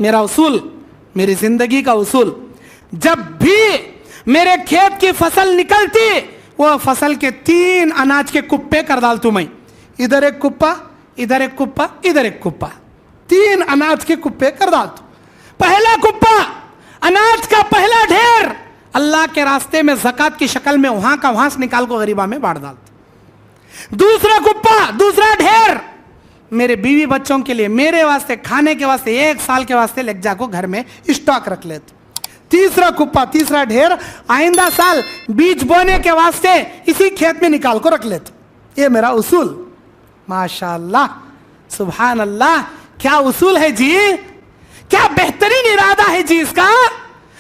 मेरा उसूल, मेरी जिंदगी का उसूल, जब भी मेरे खेत की फसल निकलती, वो फसल के 3 अनाज के कुप्पे कर डालतू मैं। इधर एक कुप्पा, इधर एक कुप्पा, इधर एक कुप्पा, 3 अनाज के कुप्पे कर डालतू। पहला कुप्पा, अनाज का पहला ढेर, अल्लाह के रास्ते में ज़कात की शक्ल में वहां का वहां से निकाल को गरीबा में बांट डालतू। दूसरा कुप्पा, दूसरा ढेर, मेरे बीवी बच्चों के लिए, मेरे वास्ते खाने के वास्ते 1 साल के वास्ते लेके जाको घर में स्टॉक रख लेते। तीसरा कुप्पा, तीसरा ढेर, आइंदा साल बीज बोने के वास्ते इसी खेत में निकाल को रख लेते। ये मेरा उसूल। माशाअल्लाह, सुभान अल्लाह, क्या उसूल है जी, क्या बेहतरीन इरादा है जी इसका।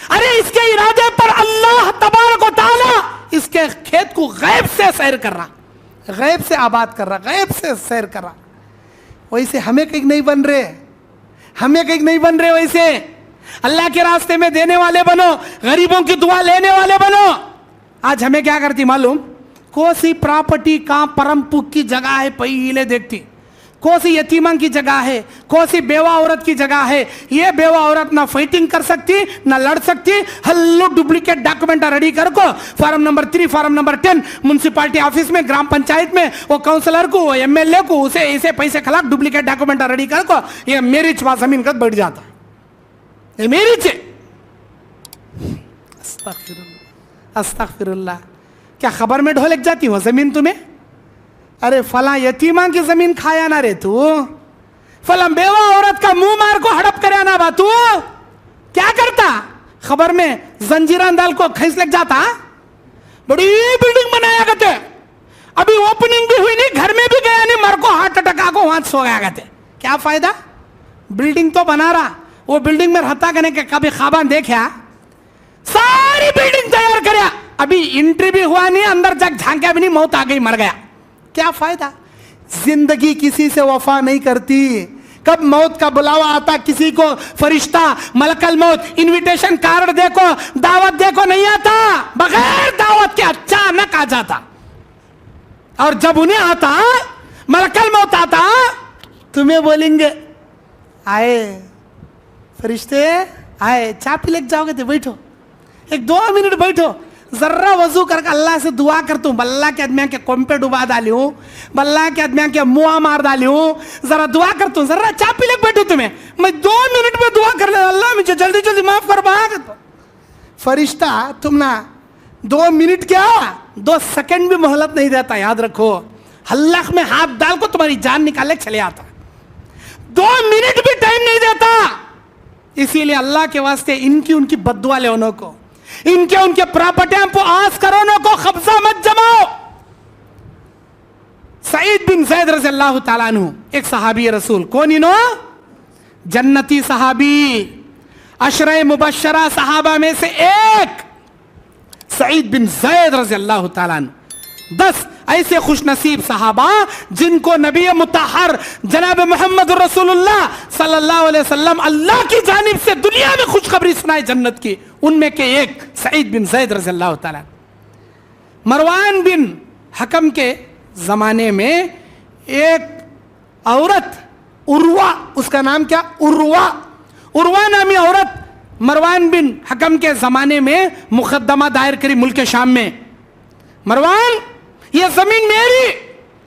अरे इसके इरादे पर अल्लाह तबारक व तआला इसके खेत को गैब से सैर कर रहा, गैब से आबाद कर रहा, गैब से सैर कर रहा। वैसे हमें कहीं नहीं बन रहे, हमें कहीं नहीं बन रहे। वैसे अल्लाह के रास्ते में देने वाले बनो, गरीबों की दुआ लेने वाले बनो। आज हमें क्या करती मालूम, कोसी प्रॉपर्टी का परमपुक की जगह है पहले देखती, कोसी यतीमा की जगह है, कोसी बेवा औरत की जगह है। ये बेवा औरत ना फाइटिंग कर सकती, ना लड़ सकती, हल्लो डुप्लीकेट डॉक्यूमेंट रेडी कर को form number 3, form number 10 municipality office में, ग्राम पंचायत में, वो काउंसलर को, वो एमएलए को, उसे ऐसे पैसे खिलाफ डुप्लीकेट डॉक्यूमेंट रेडी कर को ये मेरी जमीन का बैठ जाता, ये मेरी चे। अस्तगफिरुल्लाह, अस्तगफिरुल्लाह, क्या खबर में ढोलक जाती हो जमीन तुम्हें। अरे फला यतीमा की जमीन खाया ना रे तू, फला बेवा औरत का मुंह मार को हड़प करे ना बा तू, क्या करता। खबर में जंजीरान दाल को खींच लग जाता, बड़ी बिल्डिंग बनाया करते, अभी ओपनिंग भी हुई नहीं, घर में भी गया नहीं, मर को हार्ट अटैक आको वहां सो गया करते। क्या फायदा, बिल्डिंग तो बना रहा, वो बिल्डिंग में रहता करने के कभी खाबान देखा, सारी बिल्डिंग तैयार करया, अभी एंट्री भी हुआ नहीं, अंदर जाके झांका भी नहीं, मौत आ गई, मर गया। क्या फायदा। जिंदगी किसी से वफा नहीं करती। कब मौत का बुलावा आता, किसी को फरिश्ता मलकल मौत इनविटेशन कार्ड देखो, दावत देखो नहीं आता, बगैर दावत के अचानक आ जाता। और जब उन्हें आता, मलकल मौत आता, तुम्हें बोलेंगे आए फरिश्ते आए, चाय पी लेके जाओगे तो बैठो, 1-2 मिनट बैठो, जर्रा वजू करके अल्लाह से दुआ कर तू, बल्ला के आदमिया के कोम पे डुबा डाली हूं, बल्ला के आदमिया के मुआ मार डाली हूं, जरा दुआ कर तू, जरा चाय पी लेके बैठो, तुम्हें मैं 2 मिनट में दुआ कर ले, अल्लाह मुझे जल्दी जल्दी माफ कर भाग। फरिश्ता तुम ना 2 मिनट क्या 2 सेकंड भी मोहलत नहीं देता, याद रखो। हल्लाक में हाथ डाल को तुम्हारी जान निकाले चले आता, 2 मिनट भी टाइम नहीं देता। इसीलिए अल्लाह के वास्ते इनकी उनकी बद्दुआ लेने को, इनके उनके प्रॉपर्टियां को आस करोनों को कब्जा मत जमाओ। सईद बिन ज़ैद रज़ी अल्लाह ताला अन्हु एक सहाबी रसूल, कौन इनो, जन्नती सहाबी, अशरे मुबश्शरा सहाबा में से एक सईद बिन ज़ैद रज़ी अल्लाह ताला अन्हु। 10 ऐसे खुशनसीब सहाबा जिनको नबी मुतहर जनाब मोहम्मद रसूलुल्लाह सल्लल्लाहु अलैहि वसल्लम अल्लाह की जानिब से दुनिया में खुशखबरी सुनाई जन्नत की, उनमें के एक सईद बिन ज़ैद रज़ी अल्लाह ताला। मरवान बिन हकम के जमाने में एक औरत उर्वा, उसका नाम क्या, उर्वा नामी औरत मरवान बिन हकम के जमाने में मुकदमा दायर करी मुल्क शाम में। मरवान, ये जमीन मेरी,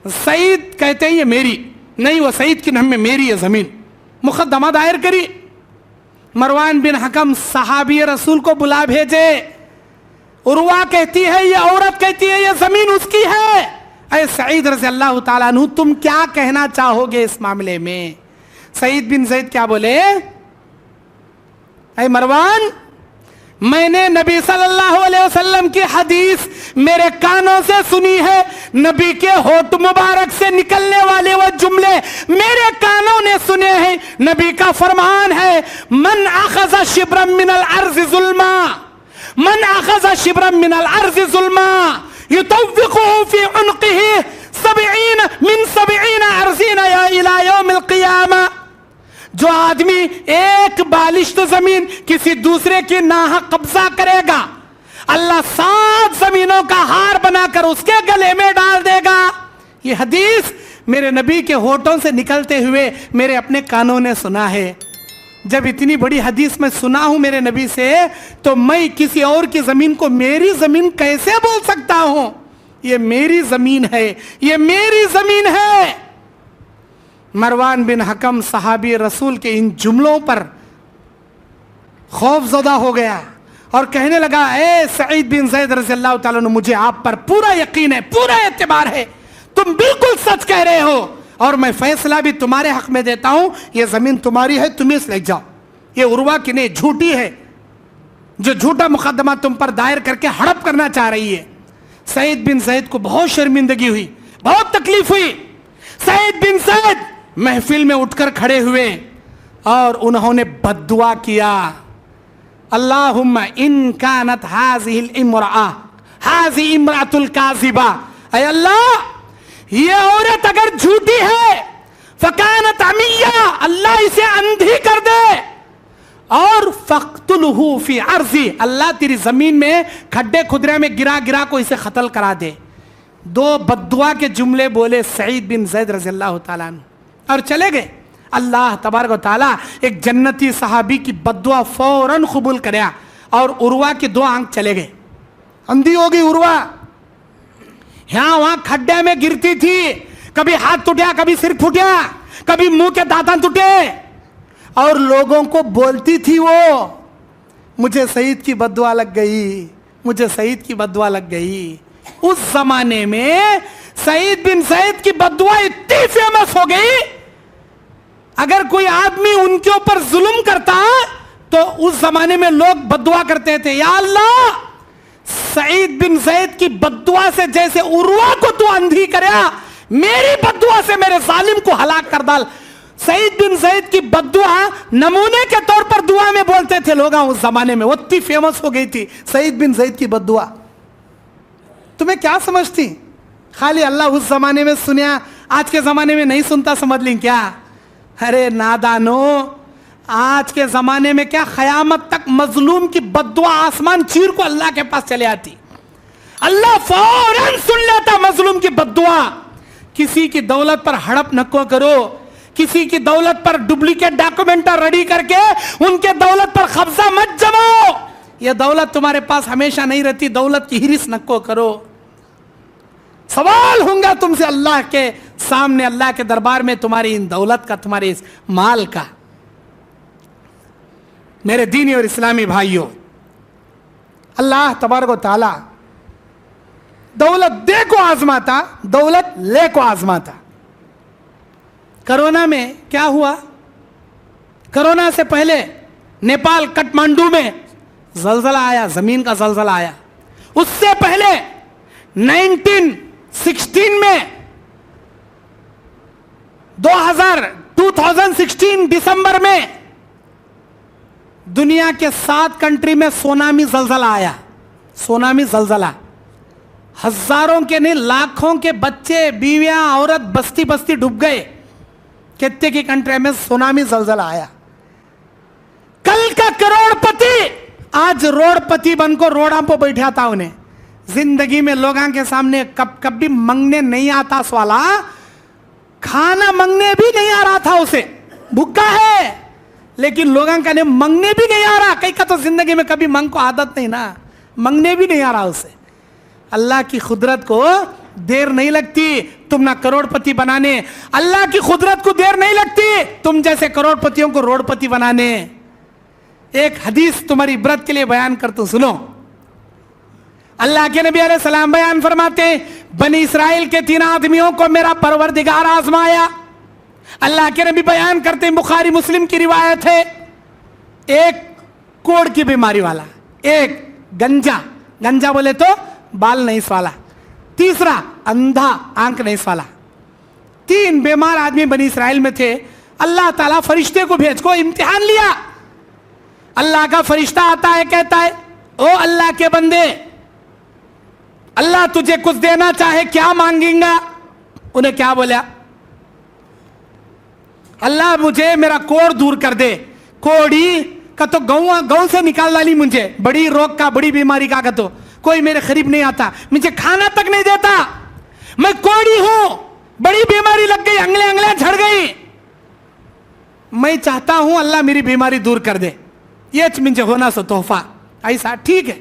सईद कहते हैं ये मेरी नहीं, वो सईद के नाम में मेरी है जमीन, मुकदमा दायर करी। मरवान बिन हकम सहाबी रसूल को बुला भेजे, उर्वा कहती है, ये औरत कहती है ये जमीन उसकी है। अरे सईद रज़ी अल्लाह ताला अन्हु, तुम क्या कहना चाहोगे इस मामले में। सईद बिन ज़ैद क्या बोले, अरे मरवान, मैंने नबी सल्लल्लाहु अलैहि वसल्लम की हदीस मेरे कानों से सुनी है, नबी के होठ मुबारक से निकलने वाले वो जुमले मेरे कानों ने सुने हैं। नबी का फरमान है, मन अखज़ शिब्रम मिनल अर्ज़ जुल्मा, मन अखज़ शिब्रम मिनल अर्ज़ जुल्मा युतव्विक़ुहु फी उन्क़िही 70 मिन 70 अर्ज़ीना इला यौमिल क़ियामा। जो आदमी एक बालिश्त जमीन किसी दूसरे की नाहक कब्जा करेगा, अल्लाह 7 जमीनों का हार बनाकर उसके गले में डाल देगा। ये हदीस मेरे नबी के होठों से निकलते हुए मेरे अपने कानों ने सुना है। जब इतनी बड़ी हदीस मैं सुना हूं मेरे नबी से, तो मैं किसी और की जमीन को मेरी जमीन कैसे बोल सकता हूं? ये मेरी जमीन है, ये मेरी जमीन है। मरवान बिन हकम सहाबी रसूल के इन जुमलों पर खौफजदा हो गया और कहने लगा, ए सईद बिन ज़ैद रज़ियल्लाहु ताला अन्हु, मुझे आप पर पूरा यकीन है, पूरा एतबार है, तुम बिल्कुल सच कह रहे हो और मैं फैसला भी तुम्हारे हक में देता हूं, ये जमीन तुम्हारी है, तुम इस ले जाओ। ये उर्वा की नहीं, झूठी है, जो झूठा मुकदमा तुम पर दायर करके हड़प करना चाह रही है। सईद बिन ज़ैद को बहुत शर्मिंदगी हुई, बहुत तकलीफ हुई। सईद बिन ज़ैद महफिल में उठकर खड़े हुए और उन्होंने बद्दुआ किया, अल्लाहुम्मा इन कानत हाज़िहिल इम्रअ हाज़ी इम्रअतुल काज़िबा, ऐ अल्लाह ये औरत अगर झूठी है, फकानत अमिया, अल्लाह इसे अंधी कर दे, और फक्तुलहु फी अर्ज़ी, अल्लाह तेरी जमीन में खड्डे खुदरे में गिरा गिरा को इसे कत्ल करा दे। दो बद्दुआ के जुमले बोले सईद बिन ज़ैद रज़ियल्लाहु ताला अन्हु और चले गए। अल्लाह तबारक व तआला एक जन्नती सहाबी की बद्दुआ फौरन कबूल करया और उर्वा की दो आंख चले गए, अंधी हो गई उर्वा। यहां वहां खड्डे में गिरती थी, कभी हाथ टूटा, कभी सिर फूटा, कभी मुंह के दांतन टूटे, और लोगों को बोलती थी वो, मुझे सईद की बद्दुआ लग गई, मुझे सईद की बद्दुआ लग गई। उस जमाने में सईद बिन ज़ैद की बद्दुआ इतनी फेमस हो गई, अगर कोई आदमी उनके ऊपर जुल्म करता तो उस जमाने में लोग बद्दुआ करते थे, या अल्लाह सईद बिन ज़ैद की बद्दुआ से जैसे उर्वा को तू अंधी करया, मेरी बद्दुआ से मेरे जालिम को हलाक कर डाल। सईद बिन ज़ैद की बद्दुआ नमूने के तौर पर दुआ में बोलते थे लोग उस जमाने में, वो इतनी फेमस हो गई थी सईद बिन ज़ैद की बद्दुआ। तुम्हें क्या समझती, खाली अल्लाह उस जमाने में सुनिया, आज के जमाने में नहीं सुनता समझ ली क्या? अरे नादानो, आज के जमाने में क्या, क़यामत तक मजलूम की बद्दुआ आसमान चीर को अल्लाह के पास चले आती, अल्लाह फौरन सुन लेता मजलूम की बद्दुआ। किसी की दौलत पर हड़प न करो, किसी की दौलत पर डुप्लीकेट डॉक्यूमेंट रेडी करके उनके दौलत पर कब्जा मत जमाओ, यह दौलत तुम्हारे पास हमेशा नहीं रहती, दौलत की हिरिस न करो। सवाल होगा तुमसे अल्लाह के सामने, अल्लाह के दरबार में, तुम्हारी इन दौलत का, तुम्हारे इस माल का। मेरे दीनी और इस्लामी भाइयों, अल्लाह तबारक व तआला दौलत दे को आजमाता, दौलत ले को आजमाता। कोरोना में क्या हुआ? कोरोना से पहले नेपाल काठमांडू में जलजला आया, जमीन का जलजला आया। उससे पहले 1916 में 2016 दिसंबर में दुनिया के 7 कंट्री में सोनामी जलजला आया। सोनामी जलजला, हजारों के नहीं लाखों के बच्चे, बीवियां, औरत बस्ती बस्ती डूब गए। कितने की कंट्री में सोनामी जलजला आया। कल का करोड़पति आज रोडपति बनकर रोड़ा पर बैठा था। उन्हें जिंदगी में लोगों के सामने कभी मंगने नहीं आता, सवाला खाना मंगने भी नहीं आ रहा था उसे, भूखा है लेकिन लोगों का ने मंगने भी नहीं आ रहा। कई का तो जिंदगी में कभी मंग को आदत नहीं ना, मंगने भी नहीं आ रहा उसे। अल्लाह की खुदरत को देर नहीं लगती तुम ना करोड़पति बनाने, अल्लाह की खुदरत को देर नहीं लगती तुम जैसे करोड़पतियों को रोडपति बनाने। एक हदीस तुम्हारी इबरत के लिए बयान करता हूं, सुनो। अल्लाह के नबी अलैहि सलाम बयान फरमाते, बनी इस्राइल के 3 आदमियों को मेरा परवरदिगार आजमाया। अल्लाह के नबी बयान करते हैं, बुखारी मुस्लिम की रिवायत है, एक कोढ़ की बीमारी वाला, एक गंजा, गंजा बोले तो बाल नहीं वाला, तीसरा अंधा, आंख नहीं वाला। 3 बीमार आदमी बनी इस्राइल में थे। अल्लाह ताला फरिश्ते को भेज को इम्तिहान लिया। अल्लाह का फरिश्ता आता है, कहता है, ओ अल्लाह के बंदे, अल्लाह तुझे कुछ देना चाहे क्या मांगेगा? उन्हें क्या बोला? अल्लाह मुझे मेरा कोढ़ दूर कर दे। कोढ़ी का तो गौ से निकाल डाली मुझे, बड़ी रोग का, बड़ी बीमारी का तो कोई मेरे करीब नहीं आता, मुझे खाना तक नहीं देता, मैं कोढ़ी हूं, बड़ी बीमारी लग गई, अंगले अंगले झड़ गई। मैं चाहता हूं अल्लाह मेरी बीमारी दूर कर दे, ये मुझे होना सो तोहफा। ऐसा ठीक है।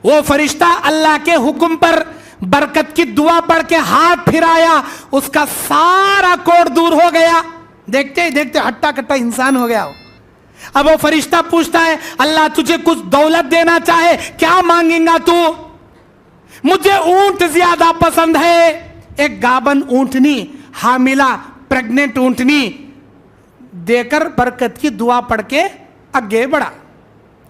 वो फरिश्ता अल्लाह के हुक्म पर बरकत की दुआ पढ़ के हाथ फिराया, उसका सारा कोढ़ दूर हो गया। देखते ही देखते हट्टा कट्टा इंसान हो गया। अब वो फरिश्ता पूछता है, अल्लाह तुझे कुछ दौलत देना चाहे, क्या मांगेगा तू? मुझे ऊंट ज्यादा पसंद है। एक गाबन ऊंटनी, हामिला प्रेग्नेंट ऊंटनी देकर बरकत की दुआ पढ़ के आगे बढ़ा।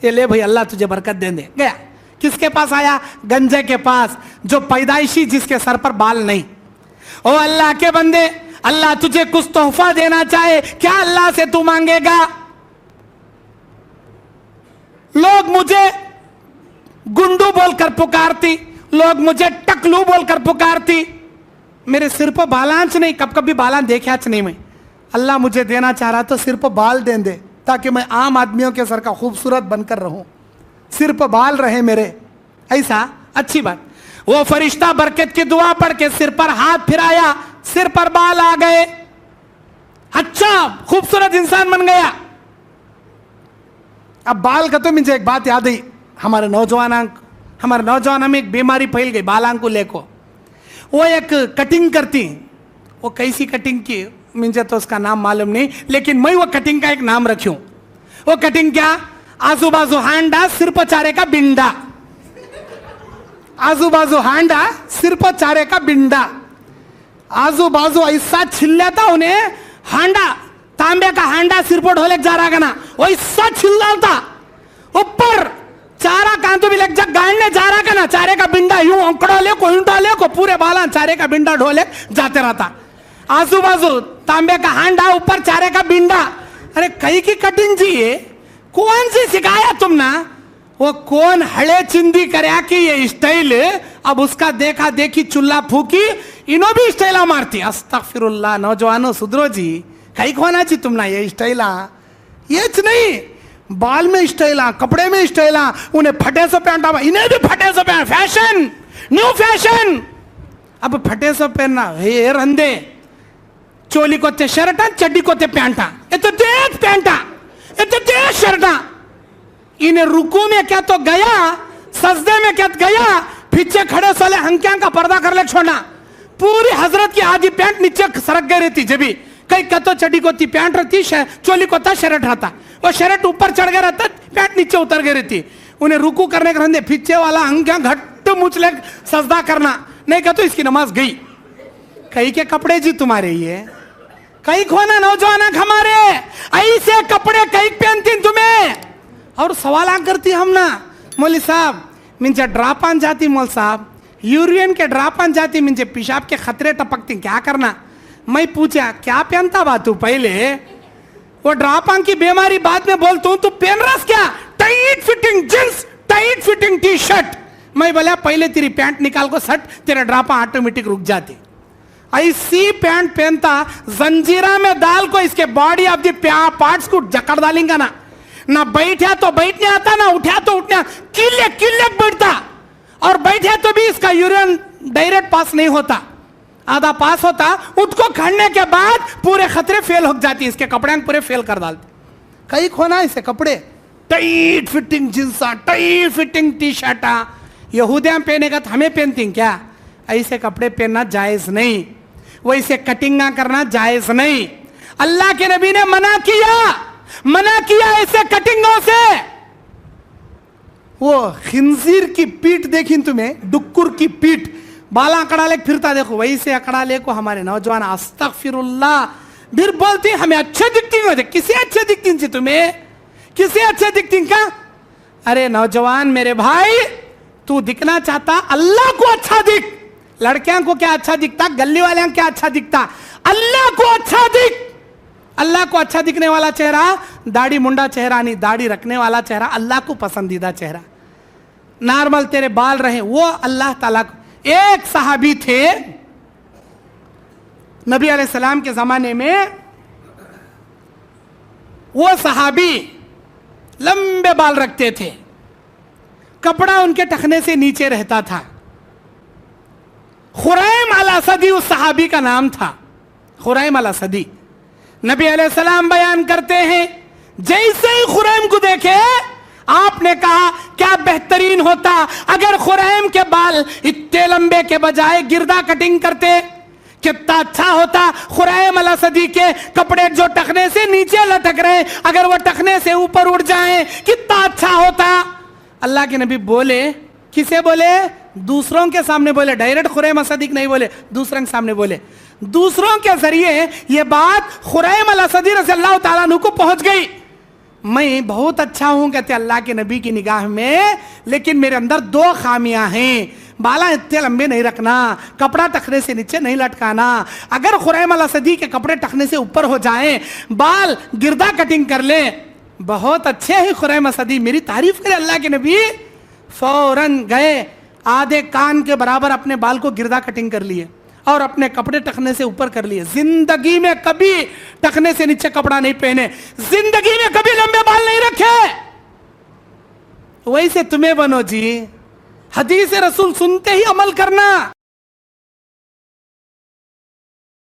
ये ले भाई अल्लाह तुझे बरकत दे दे। गया किसके पास आया? गंजे के पास, जो पैदाइशी, जिसके सर पर बाल नहीं। ओ अल्लाह के बंदे, अल्लाह तुझे कुछ तोहफा देना चाहे, क्या अल्लाह से तू मांगेगा? लोग मुझे गुंडू बोलकर पुकारती, लोग मुझे टकलू बोलकर पुकारती, मेरे सिर पर बालांच नहीं, कब कभी बालां देखाच नहीं मैं। अल्लाह मुझे देना चाह रहा तो सिर पर बाल दे दे, ताकि मैं आम आदमियों के सर का खूबसूरत बनकर रहूं, सिर पर बाल रहे मेरे। ऐसा अच्छी बात। वो फरिश्ता बरकत की दुआ पढ़ के सिर पर हाथ फिराया, सिर पर बाल आ गए, अच्छा खूबसूरत इंसान बन गया। अब बाल का तो मुझे एक बात याद आई, हमारे नौजवान में एक बीमारी फैल गई बालां को लेको। वो एक कटिंग करती, वो कैसी कटिंग की मुझे तो उसका नाम मालूम नहीं, लेकिन मैं वो कटिंग का एक नाम रखूं। वो कटिंग क्या? आजू बाजू हांडा, सिर पर चारे का बिंडा। आजू बाजू हांडा, सिर पर चारे का बिंडा। आजू बाजू ऐसा छिल्लाता उन्हें, हांडा, तांबे का हांडा सिर पर ढोले जा रहा ना, वैसा छिल्लाता। ऊपर चारा कांतो भी लग जा, गाड़ने जा रहा ना, चारे का बिंडा यूं अंकड़ा ले को यूंटा ले को पूरे बाला चारे का बिंडा ढोले जाते रहता। आजू बाजू तांबे का हांडा, ऊपर चारे का बिंडा। अरे कहीं की कटिंग जी है, कौन सी सिखाया तुम ना? वो कौन हड़े चिंदी करया कि ये स्टाइल, अब उसका देखा देखी चुल्ला फूकी, इनो भी स्टाइला मारती। अस्तगफिरुल्लाह, नौजवानों सुधरो जी, कहीं खोना चाहिए तुम ना ये स्टाइला। ये नहीं, बाल में स्टाइला, कपड़े में स्टाइला, उन्हें फटे से पहनता, इन्हें भी फटे से पहन, फैशन, न्यू फैशन। अब फटे से पहनना, हे रंदे, चोली को ते शर्टा, चड्डी को ते पैंटा, ये तो तेज पैंटा, ये तो तेज शर्टा। इन्हें रुकू में क्या तो गया, सजदे में क्या गया, पीछे खड़े साले हंक्या का पर्दा कर ले छोड़ना। पूरी हजरत की आधी पैंट नीचे सरक गई रहती, जब भी कहीं कतो चड्डी को पैंट रहती, चोली को था शर्ट रहता, वो शर्ट ऊपर चढ़ गया रहता, पैंट नीचे उतर गई रहती। उन्हें रुकू करने के रहते, पीछे वाला हंक्या घट्ट मुचले सजदा करना, नहीं कहते इसकी नमाज गई। कहीं के कपड़े जी तुम्हारे, ये कहीं खोना नौजवान हमारे, ऐसे कपड़े कहीं पहनती तुम्हें। और सवाल करती हम ना, मौली साहब मुझे ड्रापान जाती, मौल साहब यूरियन के ड्रापान जाती, मुझे पेशाब के खतरे टपकती, क्या करना? मैं पूछा क्या पहनता बा तू पहले? वो ड्रापान की बीमारी बाद में बोलता हूं, तू पहन रहा क्या? Tight fitting jeans, tight fitting T shirt. मैं बोला पहले तेरी पैंट निकाल को सट, तेरा ड्रापा ऑटोमेटिक रुक जाती। ऐसी पैंट पहनता, जंजीरा में डाल को इसके बॉडी ऑफ द पार्ट्स को जकड़ डालेंगे ना बैठा तो बैठने आता, ना उठा तो उठने, किले किले बैठता, और बैठा तो भी इसका यूरिन डायरेक्ट पास नहीं होता, आधा पास होता। उसको खड़ने के बाद पूरे खतरे फेल हो जाती, इसके कपड़े पूरे फेल कर डालते। कहीं खोना इसे कपड़े, टाइट फिटिंग जींसा, टाइट फिटिंग टी शर्टा, यहूदियां पहनेगा तो हमें पहनती क्या? ऐसे कपड़े पहनना जायज नहीं, वैसे कटिंगा करना जायज नहीं। अल्लाह के नबी ने मना किया ऐसे कटिंगों से। वो खिंजीर की पीठ देखी तुम्हें, डुक्कुर की पीठ, बाला अकड़ा ले फिरता देखो, वैसे अकड़ा ले को हमारे नौजवान अस्तगफिरुल्लाह फिर बोलती हमें अच्छे दिखती हो। किसे अच्छे दिखती थी तुम्हें? किसे अच्छे दिखती क्या? अरे नौजवान मेरे भाई, तू दिखना चाहता अल्लाह को अच्छा दिख। लड़कियां को क्या अच्छा दिखता, गली वाले क्या अच्छा दिखता? अल्लाह को अच्छा दिख। अल्लाह को अच्छा दिखने वाला चेहरा दाढ़ी मुंडा चेहरा नहीं, दाढ़ी रखने वाला चेहरा अल्लाह को पसंदीदा चेहरा। नॉर्मल तेरे बाल रहे वो अल्लाह ताला को। एक सहाबी थे नबी अलैहिस्सलाम के जमाने में, वो सहाबी लंबे बाल रखते थे, कपड़ा उनके टखने से नीचे रहता था। खुरैम अल असदी उस सहाबी का नाम था, खुरैम अल असदी। नबी अलैहिस्सलाम बयान करते हैं, जैसे ही खुरैम को देखे आपने कहा क्या बेहतरीन होता अगर खुरैम के बाल इतने लंबे के बजाय गिरदा कटिंग करते, कितना अच्छा होता। खुरैम अल-असदी के कपड़े जो टखने से नीचे लटक रहे अगर वो टखने से ऊपर उड़ जाएं कितना अच्छा होता। अल्लाह के नबी बोले, किसे बोले? दूसरों के सामने बोले, डायरेक्ट खुरैम असदी नहीं बोले, दूसरों के सामने बोले। दूसरों के जरिए ये बात खुरैम अल-असदी रज़ियल्लाहु ताला अन्हु को पहुंच गई। मैं बहुत अच्छा हूं कहते अल्लाह के नबी की निगाह में, लेकिन मेरे अंदर दो खामियां हैं। बाला इतने लंबे नहीं रखना, कपड़ा टखने से नीचे नहीं लटकाना। अगर खुरैम अल-असदी के कपड़े टखने से ऊपर हो जाएं, बाल गिरदा कटिंग कर ले, बहुत अच्छे हैं खुरैम असदी, मेरी तारीफ करे अल्लाह के नबी। फौरन गए, आधे कान के बराबर अपने बाल को गिरदा कटिंग कर लिए और अपने कपड़े टखने से ऊपर कर लिए। जिंदगी में कभी टखने से नीचे कपड़ा नहीं पहने, जिंदगी में कभी लंबे बाल नहीं रखे। वैसे तुम्हें बनो जी, हदीस रसूल सुनते ही अमल करना।